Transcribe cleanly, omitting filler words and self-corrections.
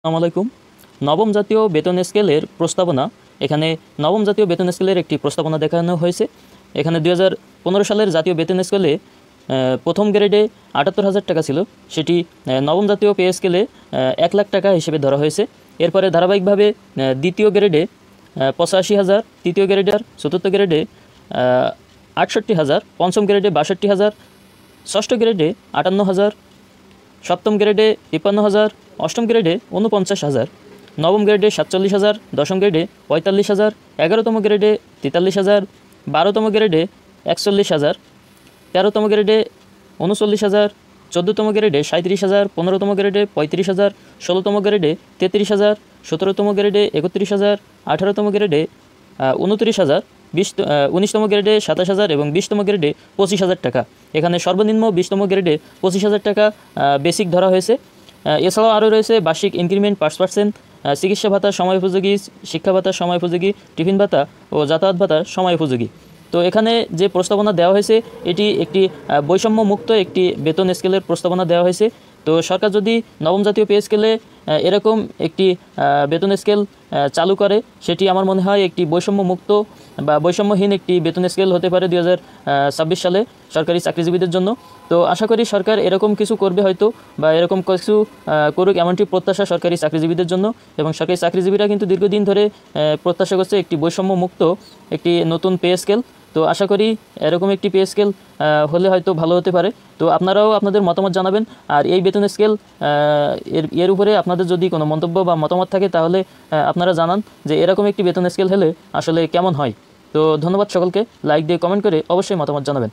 আসসালামু আলাইকুম। নবম জাতীয় বেতন স্কেলের প্রস্তাবনা। এখানে নবম জাতীয় বেতন স্কেলের একটি প্রস্তাবনা দেখানো হয়েছে। এখানে 2015 সালের জাতীয় বেতন স্কেলে প্রথম গ্রেডে ৭৮,০০০ টাকা ছিল, সেটি নবম জাতীয় পে স্কেলে ১ লাখ টাকা হিসেবে ধরা হয়েছে। এরপরে ধারাবাহিকভাবে দ্বিতীয় গ্রেডে ৮৫,০০০, তৃতীয় গ্রেডে, চতুর্থ গ্রেডে ৬৮,০০০, পঞ্চম গ্রেডে ৬২,০০০, ষষ্ঠ গ্রেডে ৫৮,০০০, সপ্তম গ্রেডে ৫৩,০০০, অষ্টম গ্রেডে ৪৯,০০০, নবম গ্রেডে ৪৭,০০০, দশম গ্রেডে ৪৫,০০০, ১১তম গ্রেডে ৪৩,০০০, ১২তম গ্রেডে ৪১,০০০, ১৩তম গ্রেডে ৩৯,০০০, ১৪তম গ্রেডে ৩৭,০০০, ১৫তম গ্রেডে ৩৫,০০০, ১৬তম গ্রেডে ৩৩,০০০, ১৭তম গ্রেডে ৩১,০০০, ১৮তম গ্রেডে ২৯,০০০, ১৯তম গ্রেডে ২৭,০০০ এবং ২০তম গ্রেডে ২৫,০০০ টাকা। এখানে সর্বনিম্ন ২০তম গ্রেডে ২৫,০০০ টাকা বেসিক ধরা হয়েছে। এছাড়াও আরও রয়েছে বার্ষিক ইনক্রিমেন্ট 5%, চিকিৎসা ভাতা সময় উপযোগী, শিক্ষা ভাতা সময় উপযোগী, টিফিন ভাতা ও যাতায়াত ভাতা সময় উপযোগী। তো এখানে যে প্রস্তাবনা দেওয়া হয়েছে এটি একটি বৈষম্য মুক্ত একটি বেতন স্কেলের প্রস্তাবনা দেওয়া হয়েছে। তো সরকার যদি নবম জাতীয় পে স্কেলে এরকম একটি বেতন স্কেল চালু করে, সেটি আমার মনে হয় একটি বৈষম্য মুক্ত বা বৈষম্যহীন একটি বেতন স্কেল হতে পারে 2026 সালে সরকারি চাকরিজীবীদের জন্য। তো আশা করি সরকার এরকম কিছু করবে হয়তো, বা এরকম কিছু করুক, এমনটি প্রত্যাশা সরকারি চাকরিজীবীদের জন্য। এবং সরকারি চাকরিজীবীরা কিন্তু দীর্ঘদিন ধরে প্রত্যাশা করছে একটি বৈষম্য মুক্ত একটি নতুন পে স্কেল। তো আশা করি এরকম একটি পে স্কেল হলে হয়তো ভালো হতে পারে। তো আপনারাও আপনাদের মতামত জানাবেন। আর এই বেতন স্কেল এর উপরে আপনাদের যদি কোনো মন্তব্য বা মতামত থাকে তাহলে আপনারা জানান যে এরকম একটি বেতন স্কেল হলে আসলে কেমন হয়। তো ধন্যবাদ সকলকে। লাইক দিয়ে কমেন্ট করে অবশ্যই মতামত জানাবেন।